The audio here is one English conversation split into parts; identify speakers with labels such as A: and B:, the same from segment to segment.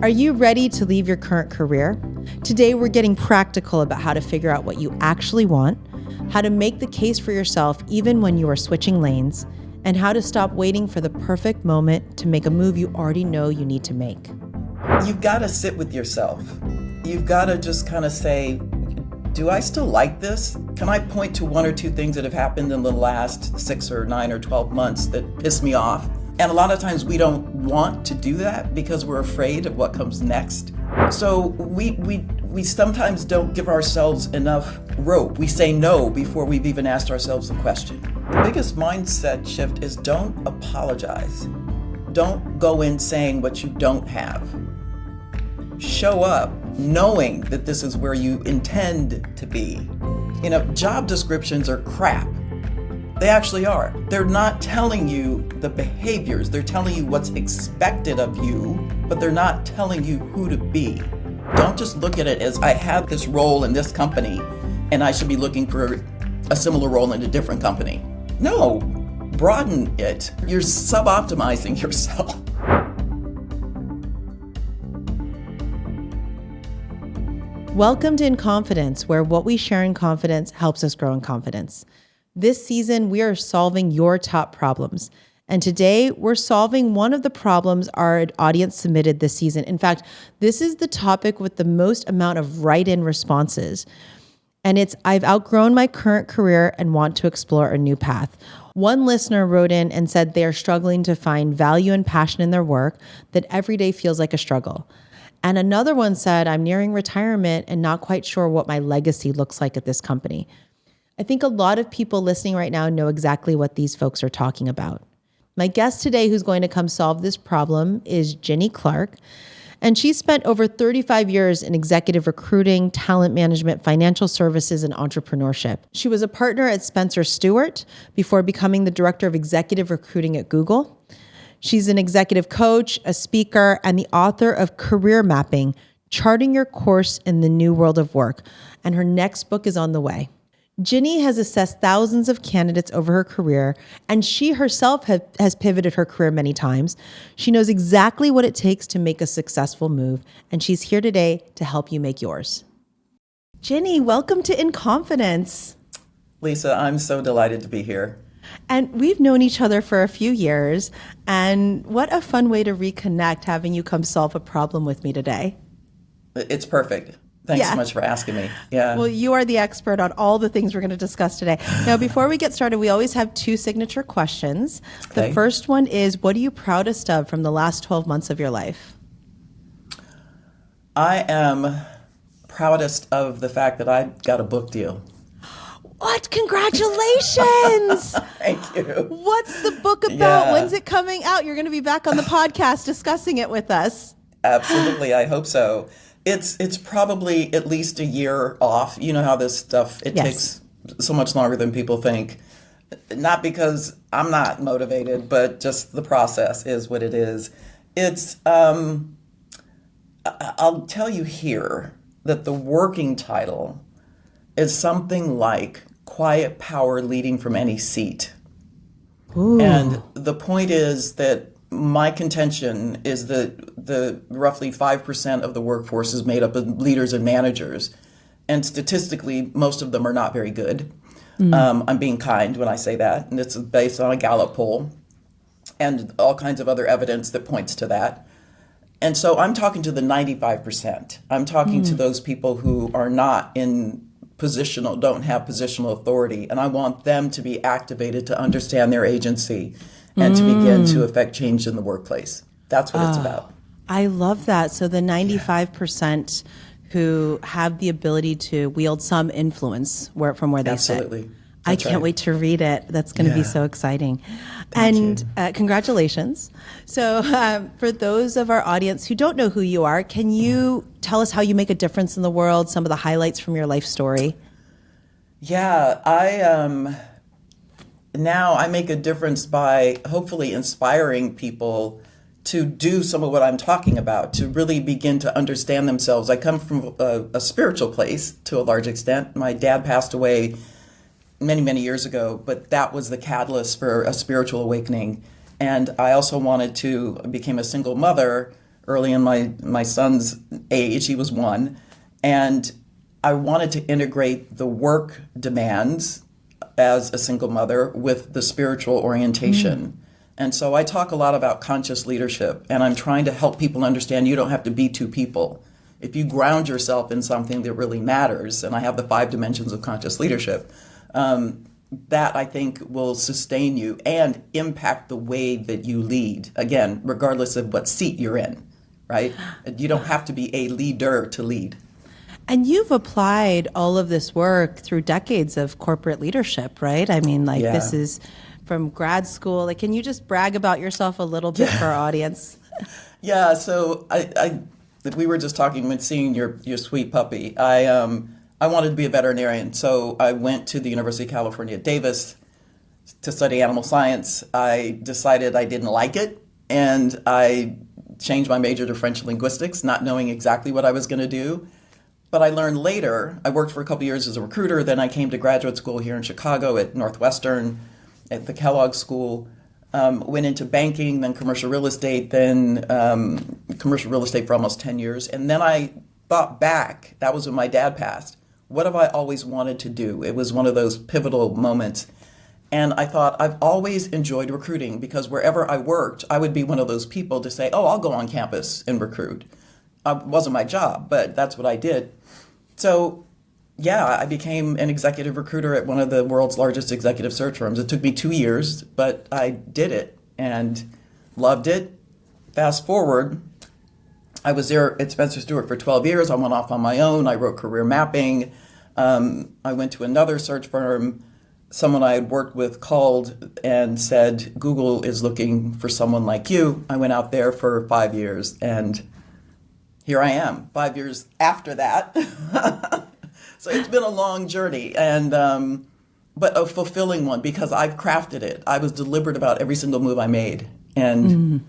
A: Are you ready to leave your current career? Today, we're getting practical about how to figure out what you actually want, how to make the case for yourself even when you are switching lanes, and how to stop waiting for the perfect moment to make a move you already know you need to make.
B: You've got to sit with yourself. You've got to just kind of say, do I still like this? Can I point to one or two things that have happened in the last 6 or 9 or 12 months that piss me off? And a lot of times we don't want to do that because we're afraid of what comes next. So we sometimes don't give ourselves enough rope. We say no before we've even asked ourselves the question. The biggest mindset shift is don't apologize. Don't go in saying what you don't have. Show up knowing that this is where you intend to be. You know, job descriptions are crap. They actually are. They're not telling you the behaviors. They're telling you what's expected of you, but they're not telling you who to be. Don't just look at it as I have this role in this company and I should be looking for a similar role in a different company. No, broaden it. You're sub-optimizing yourself.
A: Welcome to In Confidence, where what we share in confidence helps us grow in confidence. This season, we are solving your top problems. And today, we're solving one of the problems our audience submitted this season. In fact, this is the topic with the most amount of write-in responses. And it's, I've outgrown my current career and want to explore a new path. One listener wrote in and said they are struggling to find value and passion in their work, that every day feels like a struggle. And another one said, I'm nearing retirement and not quite sure what my legacy looks like at this company. I think a lot of people listening right now know exactly what these folks are talking about. My guest today who's going to come solve this problem is Ginny Clarke, and she spent over 35 years in executive recruiting, talent management, financial services, and entrepreneurship. She was a partner at Spencer Stuart before becoming the director of executive recruiting at Google. She's an executive coach, a speaker, and the author of Career Mapping, Charting Your Course in the New World of Work, and her next book is on the way. Ginny has assessed thousands of candidates over her career, and she herself has pivoted her career many times. She knows exactly what it takes to make a successful move, and she's here today to help you make yours. Ginny, welcome to In Confidence.
B: Lisa, I'm so delighted to be here.
A: And we've known each other for a few years, and what a fun way to reconnect, having you come solve a problem with me today.
B: It's perfect. Thanks so much for asking me. Yeah.
A: Well, you are the expert on all the things we're going to discuss today. Now, before we get started, we always have two signature questions. Okay. The first one is, what are you proudest of from the last 12 months of your life?
B: I am proudest of the fact that I got a book deal.
A: What? Congratulations!
B: Thank you.
A: What's the book about? When's it coming out? You're going to be back on the podcast discussing it with us.
B: Absolutely. I hope so. It's probably at least a year off. You know how this stuff, it takes so much longer than people think. Not because I'm not motivated, but just the process is what it is. It's, I'll tell you here that the working title is something like Quiet Power Leading from Any Seat. Ooh. And the point is that my contention is that the roughly 5% of the workforce is made up of leaders and managers. And statistically, most of them are not very good. I'm being kind when I say that. And it's based on a Gallup poll and all kinds of other evidence that points to that. And so I'm talking to the 95%. I'm talking to those people who are not don't have positional authority. And I want them to be activated to understand their agency and to begin to affect change in the workplace. That's what it's about.
A: I love that. So the 95% who have the ability to wield some influence from where they
B: Absolutely.
A: sit. I can't wait to read it. That's going to be so exciting. Thank you. Congratulations. So for those of our audience who don't know who you are, can you tell us how you make a difference in the world, some of the highlights from your life story?
B: Yeah, I make a difference by hopefully inspiring people to do some of what I'm talking about, to really begin to understand themselves. I come from a spiritual place to a large extent. My dad passed away many, many years ago, but that was the catalyst for a spiritual awakening. And I also became a single mother early in my son's age. He was 1. And I wanted to integrate the work demands as a single mother with the spiritual orientation. And so I talk a lot about conscious leadership, and I'm trying to help people understand you don't have to be two people. If you ground yourself in something that really matters, and I have the 5 dimensions of conscious leadership, that I think will sustain you and impact the way that you lead. Again, regardless of what seat you're in, right? You don't have to be a leader to lead.
A: And you've applied all of this work through decades of corporate leadership, right? I mean, like This is from grad school. Like, can you just brag about yourself a little bit for our audience?
B: Yeah, so we were just talking when seeing your sweet puppy. I wanted to be a veterinarian, so I went to the University of California at Davis to study animal science. I decided I didn't like it, and I changed my major to French linguistics, not knowing exactly what I was going to do. But I learned later, I worked for a couple years as a recruiter, then I came to graduate school here in Chicago at Northwestern, at the Kellogg School, went into banking, then commercial real estate, then commercial real estate for almost 10 years. And then I thought back, that was when my dad passed, what have I always wanted to do? It was one of those pivotal moments. And I thought, I've always enjoyed recruiting because wherever I worked, I would be one of those people to say, oh, I'll go on campus and recruit. It wasn't my job, but that's what I did. So, yeah, I became an executive recruiter at one of the world's largest executive search firms. It took me 2 years, but I did it and loved it. Fast forward, I was there at Spencer Stuart for 12 years. I went off on my own. I wrote career mapping. I went to another search firm. Someone I had worked with called and said, Google is looking for someone like you. I went out there for 5 years, and here I am, 5 years after that. So it's been a long journey, and but a fulfilling one because I've crafted it. I was deliberate about every single move I made, and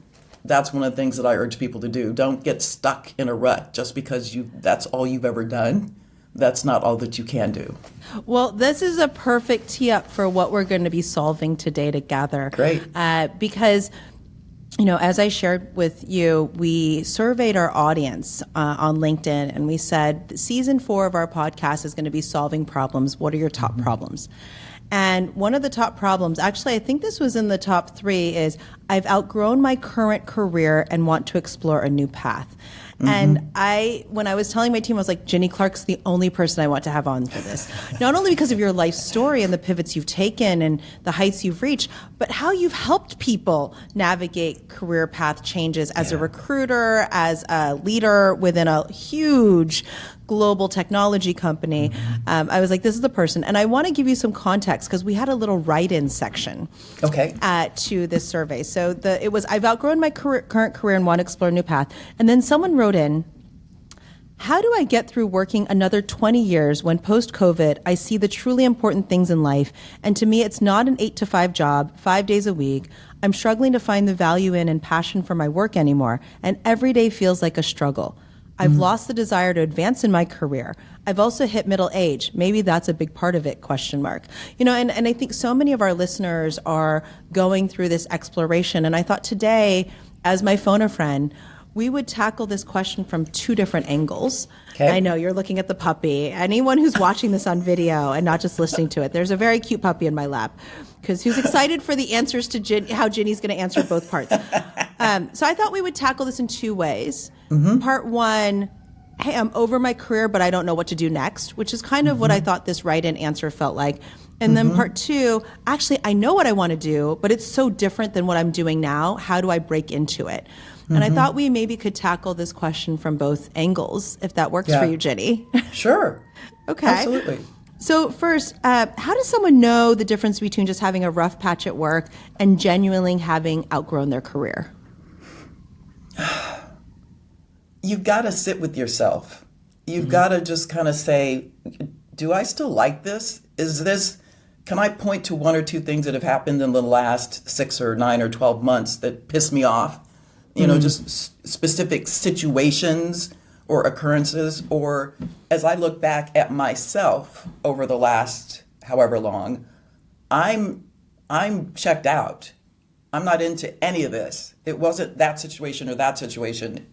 B: that's one of the things that I urge people to do. Don't get stuck in a rut just because that's all you've ever done. That's not all that you can do.
A: Well, this is a perfect tee up for what we're going to be solving today together.
B: Great.
A: Because, you know, as I shared with you, we surveyed our audience on LinkedIn, and we said season 4 of our podcast is going to be solving problems. What are your top problems? And one of the top problems, actually, I think this was in the top 3, is I've outgrown my current career and want to explore a new path. And when I was telling my team, I was like, Ginny Clarke's the only person I want to have on for this. Not only because of your life story and the pivots you've taken and the heights you've reached, but how you've helped people navigate career path changes as a recruiter, as a leader within a huge global technology company. I was like, this is the person. And I want to give you some context because we had a little write-in section to this survey. So it was, I've outgrown my current career and want to explore a new path. And then someone wrote in, how do I get through working another 20 years when post-COVID, I see the truly important things in life? And to me, it's not an 8-to-5 job, 5 days a week. I'm struggling to find the value in and passion for my work anymore. And every day feels like a struggle. I've lost the desire to advance in my career. I've also hit middle age. Maybe that's a big part of it, question mark. You know, and I think so many of our listeners are going through this exploration. And I thought today, as my phone a friend, we would tackle this question from 2 different angles. Okay. I know you're looking at the puppy. Anyone who's watching this on video and not just listening to it, there's a very cute puppy in my lap because who's excited for the answers to how Ginny's going to answer both parts. So I thought we would tackle this in 2 ways. Part 1, hey, I'm over my career, but I don't know what to do next, which is kind of what I thought this write-in answer felt like. And then part 2, actually, I know what I want to do, but it's so different than what I'm doing now. How do I break into it? And I thought we maybe could tackle this question from both angles, if that works for you, Ginny.
B: Sure.
A: Okay.
B: Absolutely.
A: So first, how does someone know the difference between just having a rough patch at work and genuinely having outgrown their career?
B: You've got to sit with yourself. You've got to just kind of say, do I still like this? Can I point to 1 or 2 things that have happened in the last 6 or 9 or 12 months that piss me off? You know, just specific situations or occurrences, or as I look back at myself over the last however long, I'm checked out. I'm not into any of this. It wasn't that situation or that situation.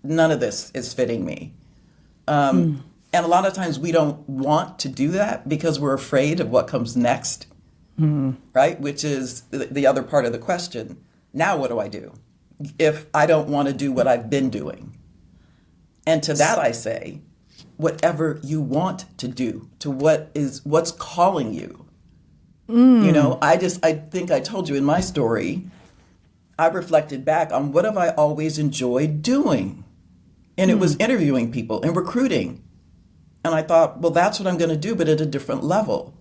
B: none of this is fitting me. And a lot of times we don't want to do that because we're afraid of what comes next, right? Which is the other part of the question. Now what do I do if I don't want to do what I've been doing? And to that I say, whatever you want to do, to what's calling you. You know, I think I told you in my story, I reflected back on what have I always enjoyed doing? And it was interviewing people and recruiting. And I thought, well, that's what I'm going to do, but at a different level.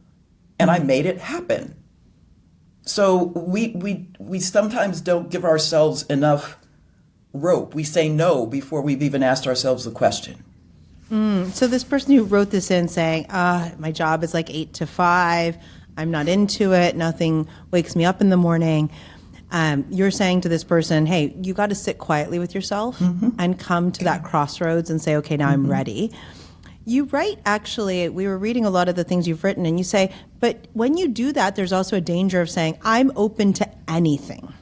B: And I made it happen. So we sometimes don't give ourselves enough rope. We say no before we've even asked ourselves the question.
A: So this person who wrote this in saying, my job is like 8 to 5. I'm not into it. Nothing wakes me up in the morning. You're saying to this person, hey, you got to sit quietly with yourself and come to that crossroads and say, okay, now I'm ready. You write, actually, we were reading a lot of the things you've written, and you say, but when you do that, there's also a danger of saying, I'm open to anything.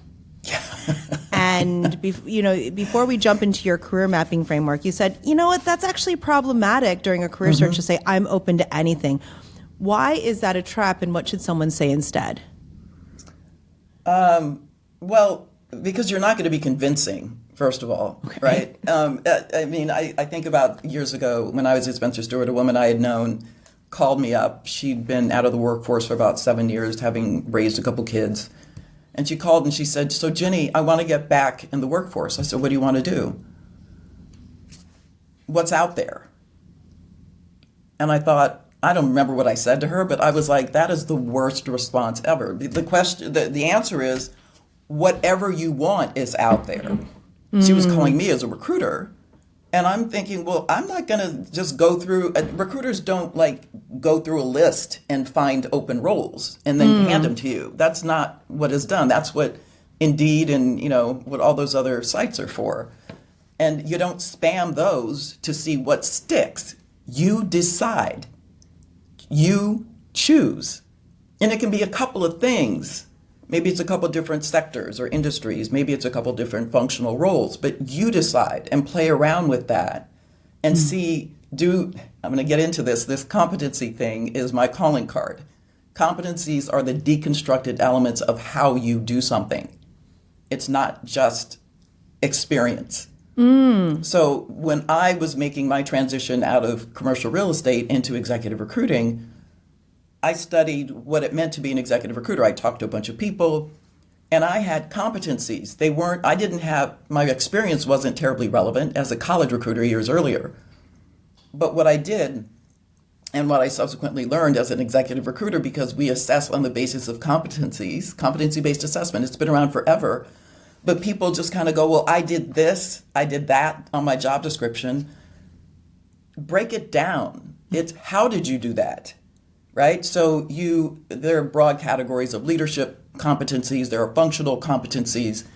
A: And before we jump into your career mapping framework, you said, you know what, that's actually problematic during a career search to say, I'm open to anything. Why is that a trap, and what should someone say instead?
B: Well, because you're not going to be convincing, first of all, right? I think about years ago when I was at Spencer Stewart, a woman I had known called me up. She'd been out of the workforce for about 7 years, having raised a couple kids. And she called and she said, so Ginny, I want to get back in the workforce. I said, what do you want to do? What's out there? And I thought, I don't remember what I said to her, but I was like, that is the worst response ever. The answer is, whatever you want is out there. She was calling me as a recruiter. And I'm thinking, well, I'm not going to just go through, recruiters don't go through a list and find open roles and then hand them to you. That's not what is done. That's what Indeed and, what all those other sites are for. And you don't spam those to see what sticks. You decide. You choose. And it can be a couple of things. Maybe it's a couple different sectors or industries. Maybe it's a couple different functional roles. But you decide and play around with that and I'm going to get into this. This competency thing is my calling card. Competencies are the deconstructed elements of how you do something. It's not just experience. So when I was making my transition out of commercial real estate into executive recruiting, I studied what it meant to be an executive recruiter. I talked to a bunch of people, and I had competencies. My experience wasn't terribly relevant as a college recruiter years earlier. But what I did, and what I subsequently learned as an executive recruiter, because we assess on the basis of competencies, competency-based assessment, it's been around forever. But people just kind of go, well, I did this, I did that on my job description. Break it down. It's how did you do that? Right? So there are broad categories of leadership competencies. There are functional competencies.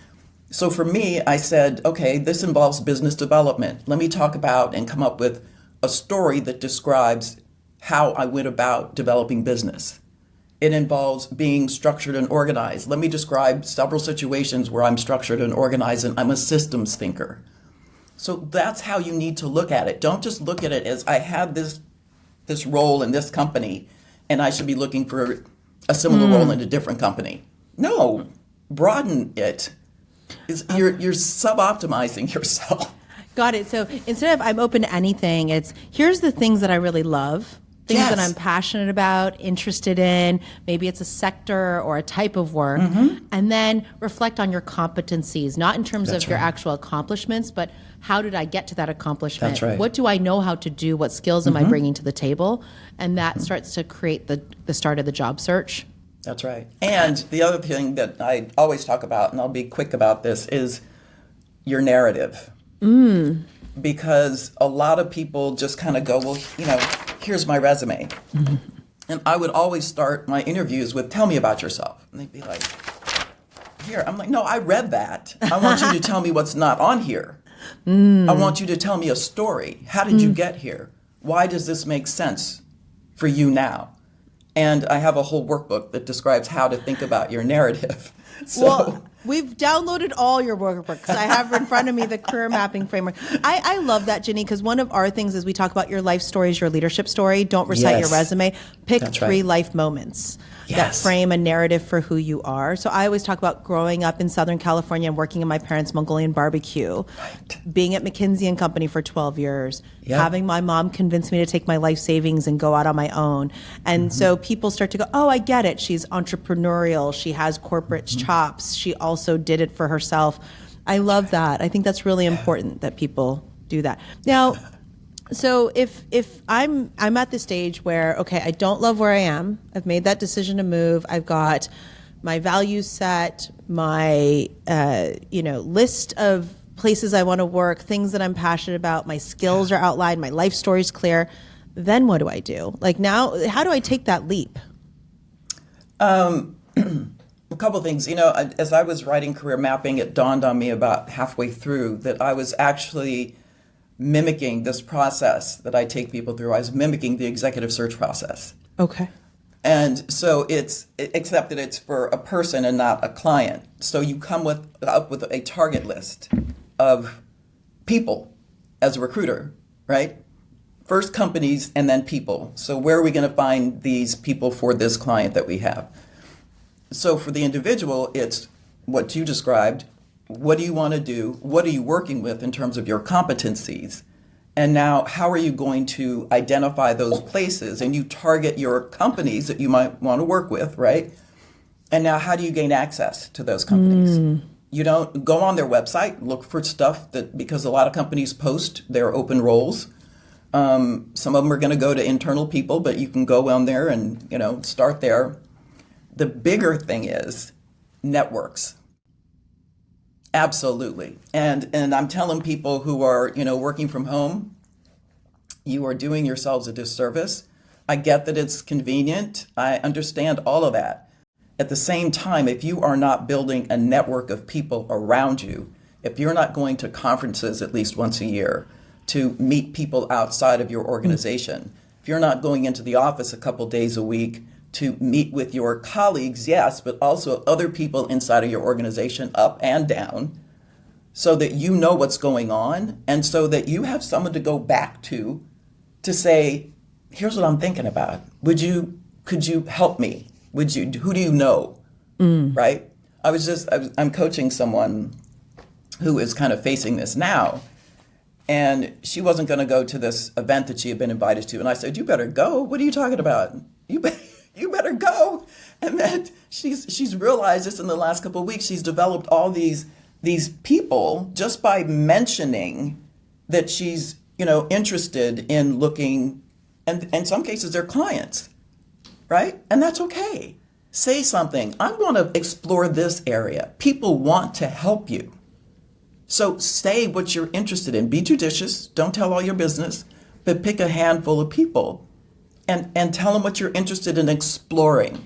B: So for me, I said, okay, this involves business development. Let me talk about and come up with a story that describes how I went about developing business. It involves being structured and organized. Let me describe several situations where I'm structured and organized, and I'm a systems thinker. So that's how you need to look at it. Don't just look at it as I had this role in this company, and I should be looking for a similar role in a different company. No, broaden it. You're sub-optimizing yourself.
A: Got it. So instead of I'm open to anything, it's here's the things that I really love, things that I'm passionate about, interested in. Maybe it's a sector or a type of work. And then reflect on your competencies, not in terms of your actual accomplishments, but how did I get to that accomplishment?
B: That's right.
A: What do I know how to do? What skills am I bringing to the table? And that starts to create the start of the job search.
B: That's right. And the other thing that I always talk about, and I'll be quick about this, is your narrative. Because a lot of people just kind of go, well, here's my resume. And I would always start my interviews with, tell me about yourself. And they'd be like, here. I'm like, no, I read that. I want you to tell me what's not on here. I want you to tell me a story. How did you get here? Why does this make sense for you now? And I have a whole workbook that describes how to think about your narrative. So,
A: We've downloaded all your workbooks. I have in front of me the career mapping framework. I love that, Ginny, because one of our things is we talk about your life story is your leadership story. Don't recite your resume. Pick three life moments that frame a narrative for who you are. So I always talk about growing up in Southern California and working in my parents' Mongolian barbecue, being at McKinsey and Company for 12 years, having my mom convince me to take my life savings and go out on my own. And so people start to go, oh, I get it. She's entrepreneurial. She has corporate chops. She also did it for herself. I love that. I think that's really important that people do that. Now, so if I'm at the stage where, okay, I don't love where I am. I've made that decision to move. I've got my values set, my list of places I want to work, things that I'm passionate about, my skills are outlined, my life story's clear. Then what do I do? Like now, how do I take that leap?
B: A couple of things. As I was writing career mapping, it dawned on me about halfway through that I was actually mimicking this process that I take people through. I was mimicking the executive search process.
A: Okay.
B: And so except that it's for a person and not a client. So you come up with a target list of people as a recruiter, right? First companies and then people. So where are we going to find these people for this client that we have? So for the individual, it's what you described. What do you want to do? What are you working with in terms of your competencies? And now how are you going to identify those places? And you target your companies that you might want to work with, right? And now how do you gain access to those companies? You don't go on their website, look for stuff because a lot of companies post their open roles. Some of them are going to go to internal people, but you can go on there and, start there. The bigger thing is networks. Absolutely. And I'm telling people who are, working from home, you are doing yourselves a disservice. I get that it's convenient. I understand all of that. At the same time, if you are not building a network of people around you, if you're not going to conferences at least once a year to meet people outside of your organization, if you're not going into the office a couple days a week to meet with your colleagues, yes, but also other people inside of your organization, up and down, so that you know what's going on and so that you have someone to go back to say, here's what I'm thinking about. Could you help me? Who do you know? Right? I'm coaching someone who is kind of facing this now, and she wasn't going to go to this event that she had been invited to. And I said, you better go. What are you talking about? You better go. And then she's realized this in the last couple of weeks. She's developed all these people just by mentioning that she's, interested in looking, and in some cases they're clients, right? And that's okay. Say something. I want to explore this area. People want to help you. So say what you're interested in. Be judicious. Don't tell all your business, but pick a handful of people and tell them what you're interested in exploring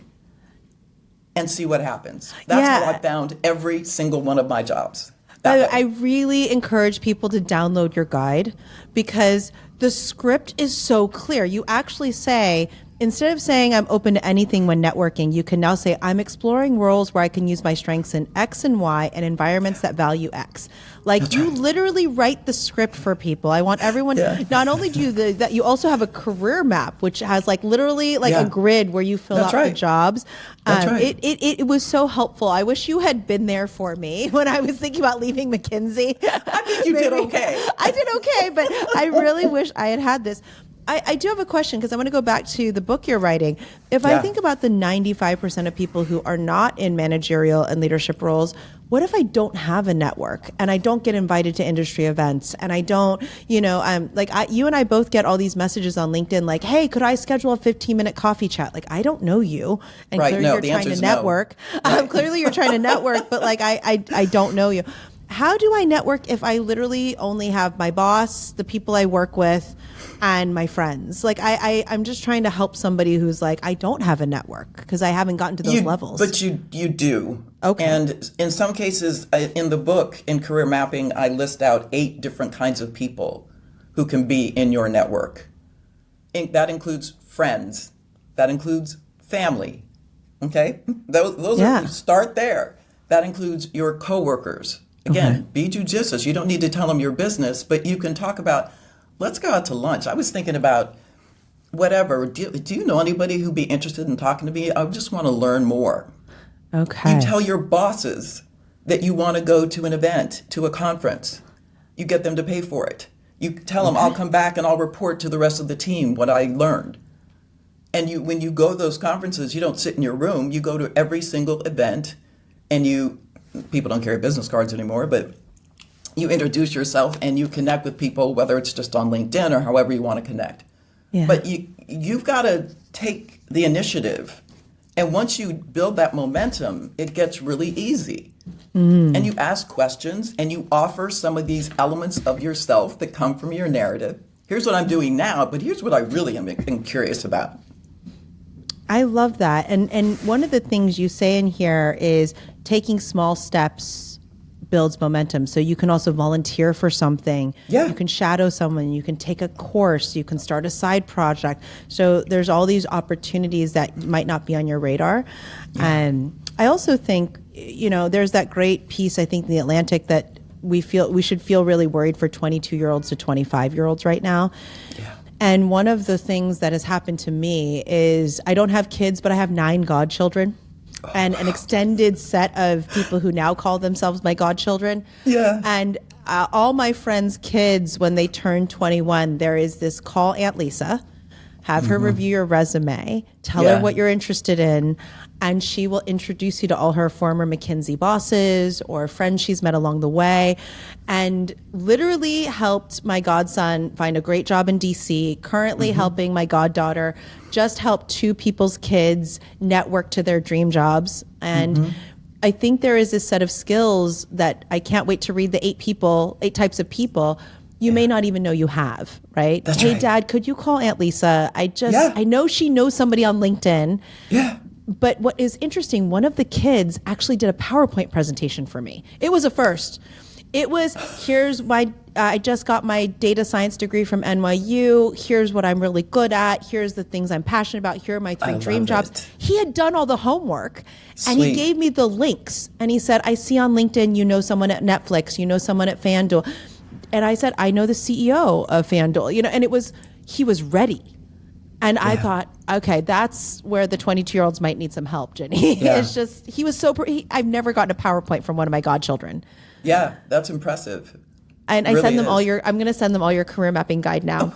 B: and see what happens. That's how I found every single one of my jobs.
A: I really encourage people to download your guide because the script is so clear. You actually say, instead of saying I'm open to anything when networking, you can now say I'm exploring roles where I can use my strengths in X and Y and environments that value X. Like That's you right. literally write the script for people. I want everyone, not only do you that you also have a career map, which has literally a grid where you fill
B: That's
A: out
B: right.
A: the jobs.
B: That's right.
A: It was so helpful. I wish you had been there for me when I was thinking about leaving McKinsey.
B: I think you did okay.
A: I did okay, but I really wish I had this. I do have a question because I want to go back to the book you're writing. If I think about the 95% of people who are not in managerial and leadership roles, what if I don't have a network and I don't get invited to industry events and I don't, you and I both get all these messages on LinkedIn like, hey, could I schedule a 15-minute coffee chat? Like, I don't know you. And
B: right.
A: clearly you're trying to network.
B: Right.
A: Clearly you're trying to network, but I don't know you. How do I network if I literally only have my boss, the people I work with, and my friends? I'm just trying to help somebody who's I don't have a network because I haven't gotten to those levels.
B: But you do.
A: Okay.
B: And in some cases, in the book, in Career Mapping, I list out 8 different kinds of people who can be in your network. That includes friends. That includes family. Okay? Those are, start there. That includes your coworkers. Again, be judicious. You don't need to tell them your business, but you can talk about, let's go out to lunch. I was thinking about whatever. Do you know anybody who'd be interested in talking to me? I just want to learn more.
A: Okay.
B: You tell your bosses that you want to go to an event, to a conference. You get them to pay for it. You tell them, I'll come back and I'll report to the rest of the team what I learned. And when you go to those conferences, you don't sit in your room. You go to every single event, and people don't carry business cards anymore, but you introduce yourself and you connect with people, whether it's just on LinkedIn or however you want to connect. Yeah. But you've got to take the initiative. And once you build that momentum, it gets really easy. And you ask questions and you offer some of these elements of yourself that come from your narrative. Here's what I'm doing now, but here's what I really am curious about.
A: I love that. And one of the things you say in here is taking small steps builds momentum. So you can also volunteer for something.
B: Yeah.
A: You can shadow someone. You can take a course. You can start a side project. So there's all these opportunities that might not be on your radar. And I also think, there's that great piece, I think, in The Atlantic that we should feel really worried for 22-year-olds to 25-year-olds right now. Yeah. And one of the things that has happened to me is I don't have kids, but I have 9 godchildren. And an extended set of people who now call themselves my godchildren.
B: Yeah.
A: And all my friends' kids, when they turn 21, there is this call Aunt Lisa, have her review your resume, tell her what you're interested in, and she will introduce you to all her former McKinsey bosses or friends she's met along the way, and literally helped my godson find a great job in DC, currently helping my goddaughter just help 2 people's kids network to their dream jobs. And I think there is this set of skills that I can't wait to read the 8 types of people you may not even know you have, right?
B: That's
A: hey,
B: right.
A: Dad, could you call Aunt Lisa? I know she knows somebody on LinkedIn.
B: Yeah.
A: But what is interesting, one of the kids actually did a PowerPoint presentation for me. It was a first. It was, I just got my data science degree from NYU. Here's what I'm really good at. Here's the things I'm passionate about. Here are my 3 dream jobs. He had done all the homework.
B: Sweet.
A: And he gave me the links. And he said, I see on LinkedIn, you know someone at Netflix, you know someone at FanDuel. And I said, I know the CEO of FanDuel, and he was ready. And I thought, okay, that's where the 22-year-olds might need some help, Ginny.
B: Yeah.
A: It's just, he was so, I've never gotten a PowerPoint from one of my godchildren.
B: Yeah, that's impressive.
A: And I
B: really
A: send them
B: is.
A: I'm going to send them all your career mapping guide now.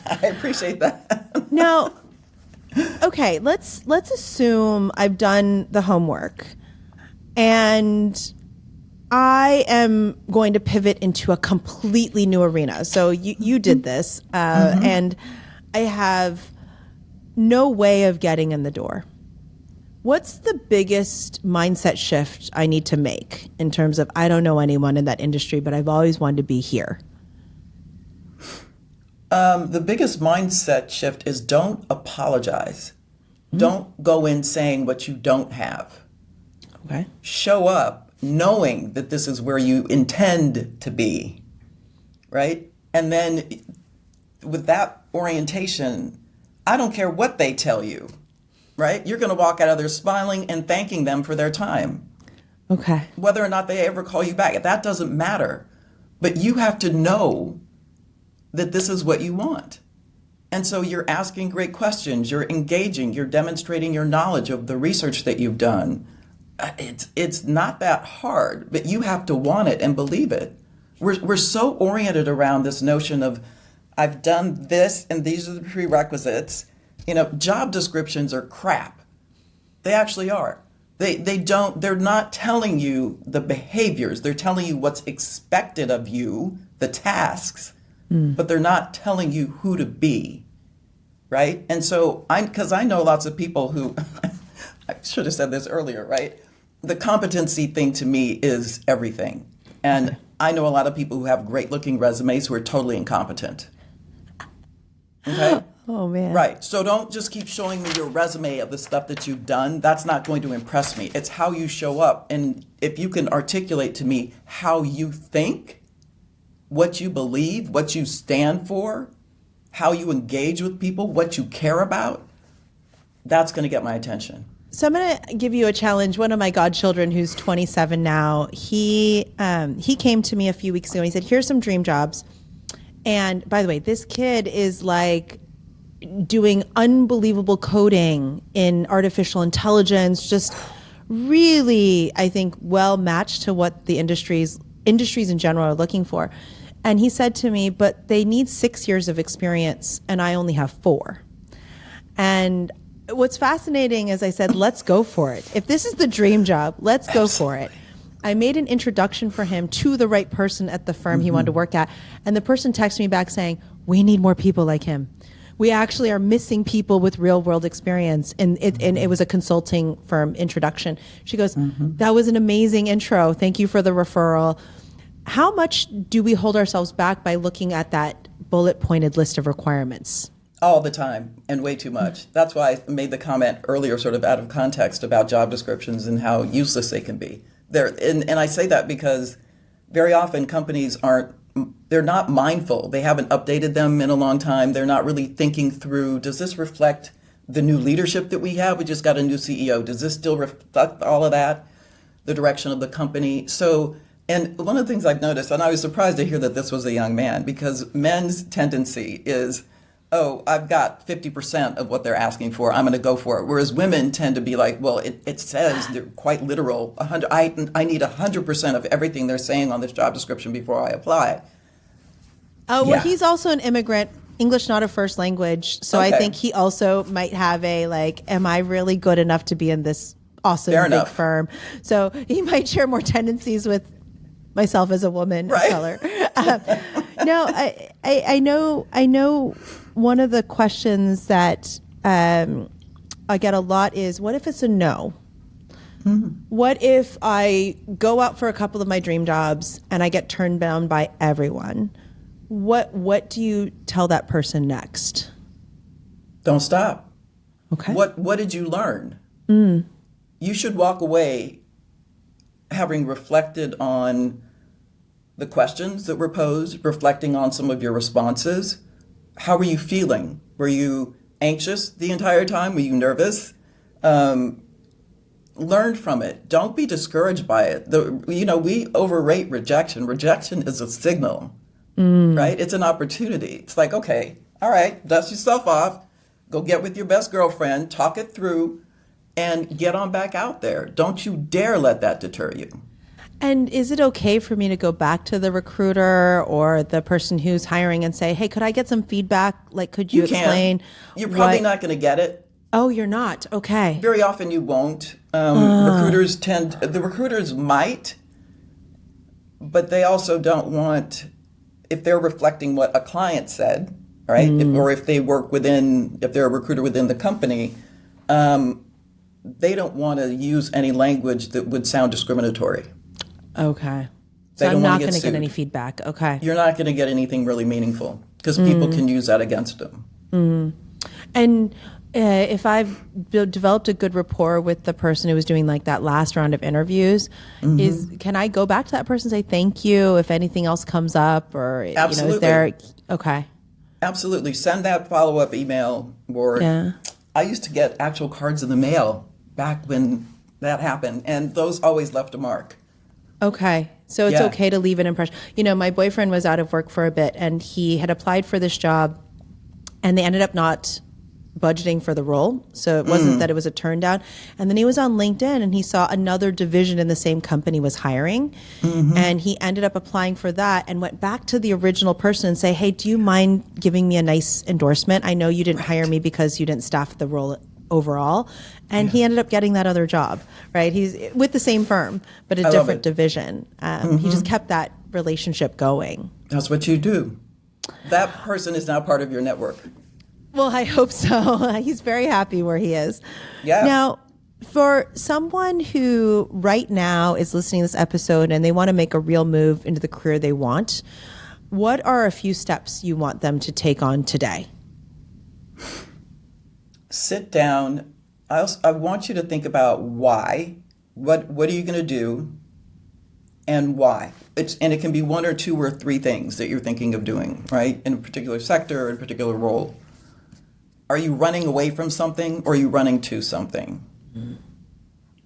B: I appreciate that.
A: Now, okay, let's assume I've done the homework and I am going to pivot into a completely new arena. So you did this, and I have no way of getting in the door. What's the biggest mindset shift I need to make in terms of, I don't know anyone in that industry, but I've always wanted to be here?
B: The biggest mindset shift is don't apologize. Don't go in saying what you don't have.
A: Okay.
B: Show up knowing that this is where you intend to be, right? And then with that orientation, I don't care what they tell you, right? You're going to walk out of there smiling and thanking them for their time.
A: Okay.
B: Whether or not they ever call you back, that doesn't matter. But you have to know that this is what you want. And so you're asking great questions, you're engaging, you're demonstrating your knowledge of the research that you've done. It's not that hard, but you have to want it and believe it. We're so oriented around this notion of, I've done this and these are the prerequisites. Job descriptions are crap. They actually are. They're not telling you the behaviors. They're telling you what's expected of you, the tasks, but they're not telling you who to be, right? And so because I know lots of people who, I should have said this earlier, right? The competency thing to me is everything. And I know a lot of people who have great looking resumes who are totally incompetent. Okay?
A: Oh, man.
B: Right. So don't just keep showing me your resume of the stuff that you've done. That's not going to impress me. It's how you show up. And if you can articulate to me how you think, what you believe, what you stand for, how you engage with people, what you care about, that's going to get my attention.
A: So I'm going to give you a challenge. One of my godchildren, who's 27 now, he came to me a few weeks ago and he said, here's some dream jobs. And by the way, this kid is like doing unbelievable coding in artificial intelligence, just really, I think, well matched to what the industries in general are looking for. And he said to me, but they need 6 years of experience and I only have 4. And what's fascinating is I said, let's go for it. If this is the dream job, let's go for it. I made an introduction for him to the right person at the firm he wanted to work at. And the person texted me back saying, we need more people like him. We actually are missing people with real world experience. And it was a consulting firm introduction. She goes, that was an amazing intro. Thank you for the referral. How much do we hold ourselves back by looking at that bullet pointed list of requirements?
B: All the time, and way too much. That's why I made the comment earlier, sort of out of context, about job descriptions and how useless they can be. And I say that because very often companies they're not mindful. They haven't updated them in a long time. They're not really thinking through, does this reflect the new leadership that we have? We just got a new CEO. Does this still reflect all of that, the direction of the company? So, and one of the things I've noticed, and I was surprised to hear that this was a young man, because men's tendency is, oh, I've got 50% of what they're asking for, I'm going to go for it. Whereas women tend to be like, well, it says, they're quite literal, I need 100% of everything they're saying on this job description before I apply.
A: Oh, well, he's also an immigrant, English not a first language. So I think he also might have am I really good enough to be in this awesome big firm? So he might share more tendencies with myself as a woman of color. No, I know one of the questions that I get a lot is, what if it's a no? What if I go out for a couple of my dream jobs and I get turned down by everyone? What do you tell that person next?
B: Don't stop.
A: Okay.
B: What did you learn? You should walk away having reflected on the questions that were posed, reflecting on some of your responses. How were you feeling? Were you anxious the entire time? Were you nervous? Learn from it. Don't be discouraged by it. We overrate rejection. Rejection is a signal, right? It's an opportunity. It's like, okay, all right, dust yourself off, go get with your best girlfriend, talk it through, and get on back out there. Don't you dare let that deter you.
A: And is it okay for me to go back to the recruiter or the person who's hiring and say, hey, could I get some feedback? Like, could you explain?
B: You're probably not going to get it.
A: Oh, you're not? Okay.
B: Very often you won't. The recruiters might, but they also don't want, if they're reflecting what a client said, right? If they're a recruiter within the company, they don't want to use any language that would sound discriminatory.
A: Okay. So I'm not going to get any feedback. Okay.
B: You're not going to get anything really meaningful because people can use that against them.
A: And if I've developed a good rapport with the person who was doing like that last round of interviews, can I go back to that person and say thank you if anything else comes up, or
B: Absolutely.
A: Is there? Okay.
B: Absolutely. Send that follow-up email. Or I used to get actual cards in the mail back when that happened, and those always left a mark.
A: Okay. So it's okay to leave an impression. My boyfriend was out of work for a bit and he had applied for this job and they ended up not budgeting for the role. So it wasn't that it was a turn down. And then he was on LinkedIn and he saw another division in the same company was hiring. And he ended up applying for that and went back to the original person and say, hey, do you mind giving me a nice endorsement? I know you didn't hire me because you didn't staff the role overall. And he ended up getting that other job, right? He's with the same firm, but a different division. He just kept that relationship going.
B: That's what you do. That person is now part of your network.
A: Well, I hope so. He's very happy where he is.
B: Yeah.
A: Now, for someone who right now is listening to this episode and they want to make a real move into the career they want, what are a few steps you want them to take on today? Sit
B: down. I want you to think about why. What are you going to do, and why? And it can be one or two or three things that you're thinking of doing, right? In a particular sector or in a particular role. Are you running away from something, or are you running to something?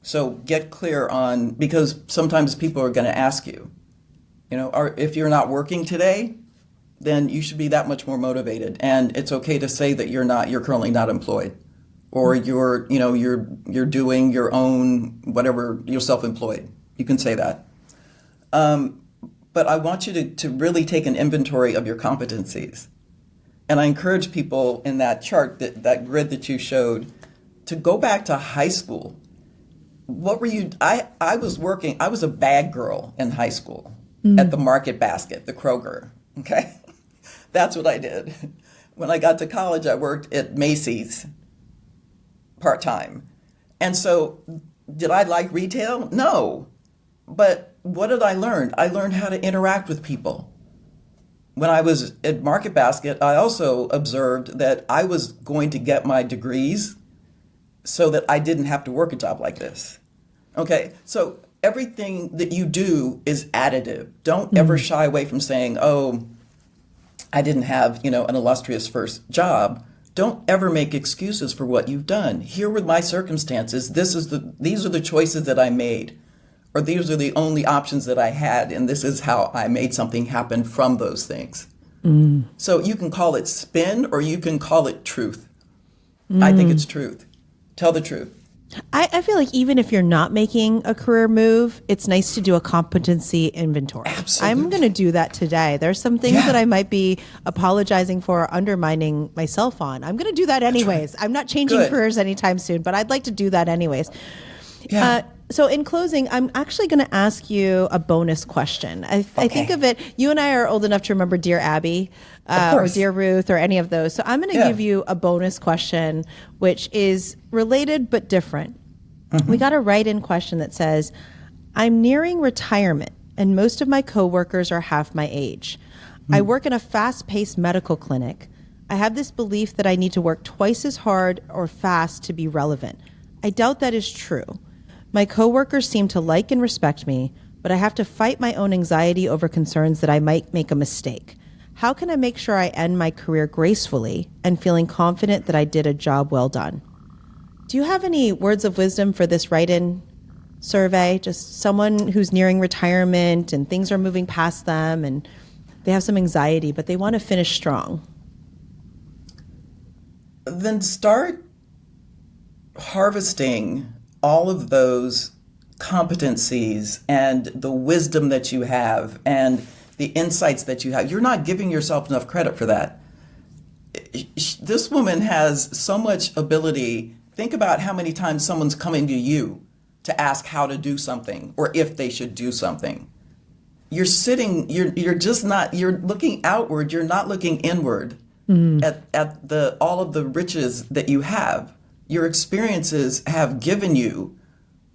B: So get clear on, because sometimes people are going to ask you, if you're not working today, then you should be that much more motivated. And it's okay to say that you're currently not employed, or you're doing your own, whatever, you're self-employed. You can say that. But I want you to really take an inventory of your competencies. And I encourage people in that chart, that grid that you showed, to go back to high school. What were you? I was a bag girl in high school at the Market Basket, the Kroger. Okay, that's what I did. When I got to college, I worked at Macy's part-time. And so did I like retail? No. But what did I learn? I learned how to interact with people. When I was at Market Basket, I also observed that I was going to get my degrees so that I didn't have to work a job like this. Okay, so everything that you do is additive. Don't ever shy away from saying, oh, I didn't have, an illustrious first job. Don't ever make excuses for what you've done. Here were my circumstances. These are the choices that I made, or these are the only options that I had, and this is how I made something happen from those things. So you can call it spin, or you can call it truth. I think it's truth. Tell the truth.
A: I feel like even if you're not making a career move, it's nice to do a competency inventory.
B: Absolutely.
A: I'm going to do that today. There's some things that I might be apologizing for or undermining myself on. I'm going to do that anyways. Right. I'm not changing careers anytime soon, but I'd like to do that anyways. Yeah. So in closing, I'm actually going to ask you a bonus question. I think of it, you and I are old enough to remember Dear Abby or Dear Ruth or any of those. So I'm going to give you a bonus question, which is related but different. We got a write-in question that says, I'm nearing retirement and most of my coworkers are half my age. I work in a fast-paced medical clinic. I have this belief that I need to work twice as hard or fast to be relevant. I doubt that is true. My coworkers seem to like and respect me, but I have to fight my own anxiety over concerns that I might make a mistake. How can I make sure I end my career gracefully and feeling confident that I did a job well done? Do you have any words of wisdom for this write-in survey? Just someone who's nearing retirement and things are moving past them and they have some anxiety, but they want to finish strong.
B: Then start harvesting all of those competencies and the wisdom that you have and the insights that you have. You're not giving yourself enough credit for that. This woman has so much ability. Think about how many times someone's coming to you to ask how to do something or if they should do something. You're looking outward, you're not looking inward at all of the riches that you have. Your experiences have given you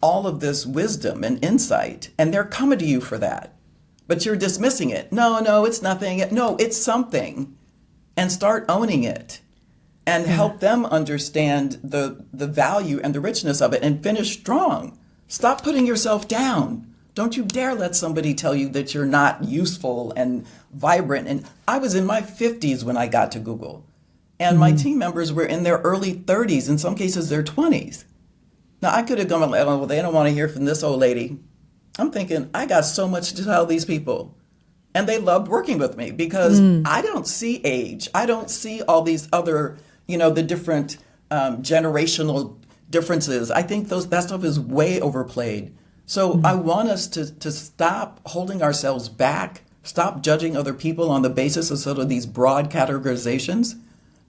B: all of this wisdom and insight, and they're coming to you for that. But you're dismissing it. No, it's nothing. No, it's something. And start owning it and help them understand the value and the richness of it and finish strong. Stop putting yourself down. Don't you dare let somebody tell you that you're not useful and vibrant. And I was in my 50s when I got to Google. And my team members were in their early 30s, in some cases their 20s. Now, I could have gone, well, they don't want to hear from this old lady. I'm thinking, I got so much to tell these people. And they loved working with me because I don't see age. I don't see all these other, the different generational differences. I think that stuff is way overplayed. So I want us to stop holding ourselves back, stop judging other people on the basis of sort of these broad categorizations.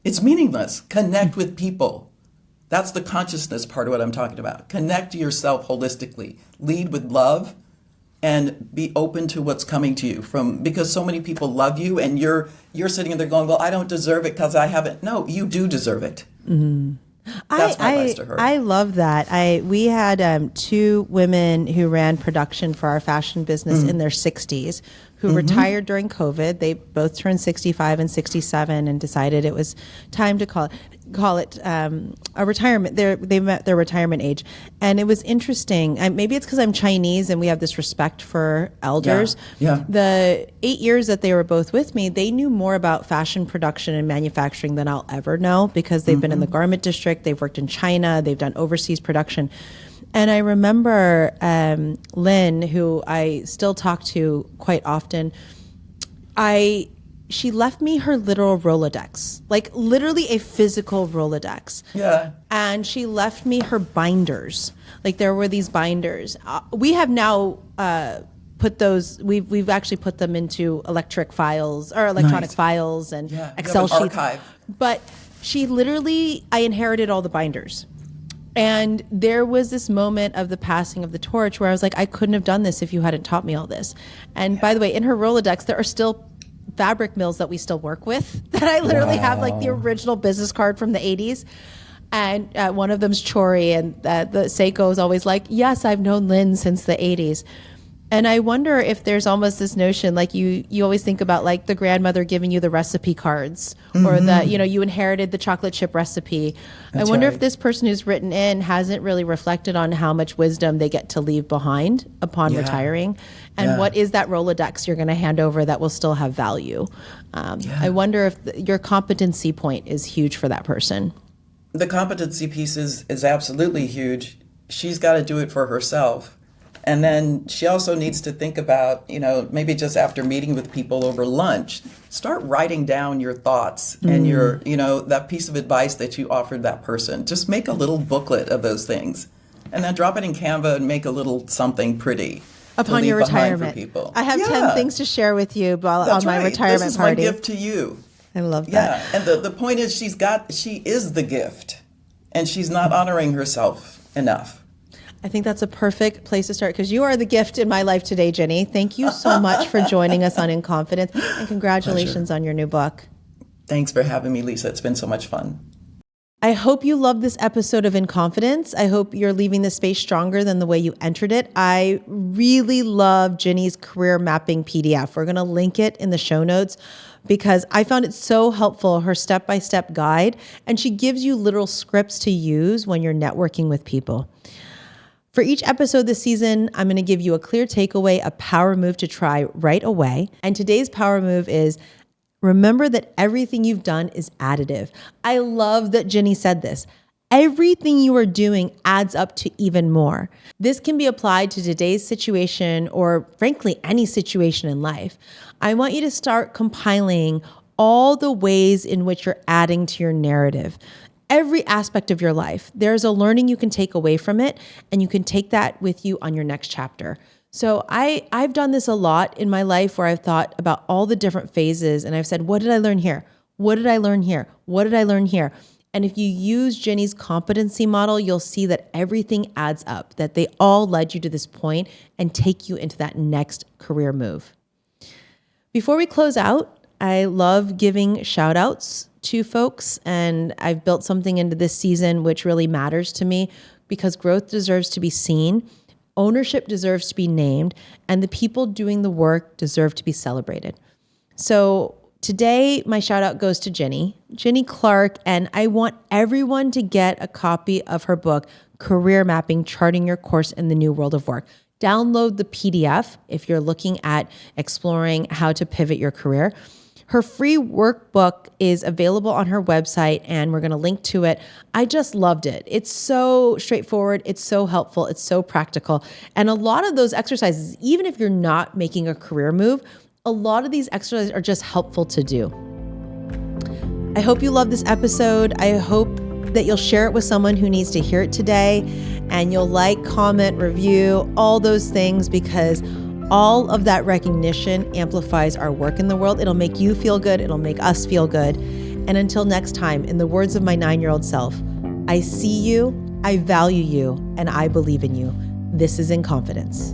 B: It's meaningless. Connect with people. That's the consciousness part of what I'm talking about. Connect to yourself holistically. Lead with love and be open to what's coming to you because so many people love you and you're sitting there going, well, I don't deserve it because I haven't. No, you do deserve it. That's my advice to her.
A: I love that. We had two women who ran production for our fashion business in their 60s who retired during COVID. They both turned 65 and 67 and decided it was time to call it a retirement. They met their retirement age. And it was interesting. Maybe it's because I'm Chinese and we have this respect for elders.
B: Yeah.
A: The 8 years that they were both with me, they knew more about fashion production and manufacturing than I'll ever know, because they've been in the garment district, they've worked in China, they've done overseas production. And I remember Lynn, who I still talk to quite often, she left me her literal Rolodex, like literally a physical Rolodex.
B: Yeah.
A: And she left me her binders. Like there were these binders. We have now put those, we've actually put them into electronic files and Excel sheets.
B: Archive.
A: But she literally, I inherited all the binders. And there was this moment of the passing of the torch where I was like, I couldn't have done this if you hadn't taught me all this. And by the way, in her Rolodex, there are still fabric mills that we still work with that I literally have like the original business card from the 80s. And one of them's Chori, and the Seiko is always like, yes, I've known Lynn since the 80s. And I wonder if there's almost this notion, like you always think about like the grandmother giving you the recipe cards, or that, you inherited the chocolate chip recipe. I wonder if this person who's written in hasn't really reflected on how much wisdom they get to leave behind upon retiring. And what is that Rolodex you're going to hand over that will still have value? I wonder if your competency point is huge for that person.
B: The competency piece is absolutely huge. She's got to do it for herself. And then she also needs to think about, maybe just after meeting with people over lunch, start writing down your thoughts and your, that piece of advice that you offered that person. Just make a little booklet of those things and then drop it in Canva and make a little something pretty.
A: Upon your retirement.
B: For people.
A: I have 10 things to share with you on my retirement party.
B: This is my gift to you.
A: I love that.
B: Yeah, and the point is she is the gift, and she's not honoring herself enough.
A: I think that's a perfect place to start, because you are the gift in my life today, Ginny. Thank you so much for joining us on In Confidence, and congratulations on your new book.
B: Thanks for having me, Lisa. It's been so much fun.
A: I hope you loved this episode of In Confidence. I hope you're leaving the space stronger than the way you entered it. I really love Ginny's career mapping PDF. We're going to link it in the show notes because I found it so helpful, her step-by-step guide, and she gives you literal scripts to use when you're networking with people. For each episode this season, I'm going to give you a clear takeaway, a power move to try right away. And today's power move is remember that everything you've done is additive. I love that Ginny said this. Everything you are doing adds up to even more. This can be applied to today's situation or frankly, any situation in life. I want you to start compiling all the ways in which you're adding to your narrative. Every aspect of your life, there's a learning you can take away from it, and you can take that with you on your next chapter. So I've done this a lot in my life where I've thought about all the different phases and I've said, what did I learn here? What did I learn here? What did I learn here? And if you use Ginny's competency model, you'll see that everything adds up, that they all led you to this point and take you into that next career move. Before we close out, I love giving shout outs to folks, and I've built something into this season which really matters to me because growth deserves to be seen. Ownership deserves to be named, and the people doing the work deserve to be celebrated. So today, my shout out goes to Ginny Clarke, and I want everyone to get a copy of her book, Career Mapping, Charting Your Course in the New World of Work. Download the PDF if you're looking at exploring how to pivot your career. Her free workbook is available on her website, and we're going to link to it. I just loved it. It's so straightforward. It's so helpful. It's so practical. And a lot of those exercises, even if you're not making a career move, a lot of these exercises are just helpful to do. I hope you love this episode. I hope that you'll share it with someone who needs to hear it today, and you'll like, comment, review, all those things, because all of that recognition amplifies our work in the world. It'll make you feel good. It'll make us feel good. And until next time, in the words of my 9-year-old self, I see you, I value you, and I believe in you. This is In Confidence.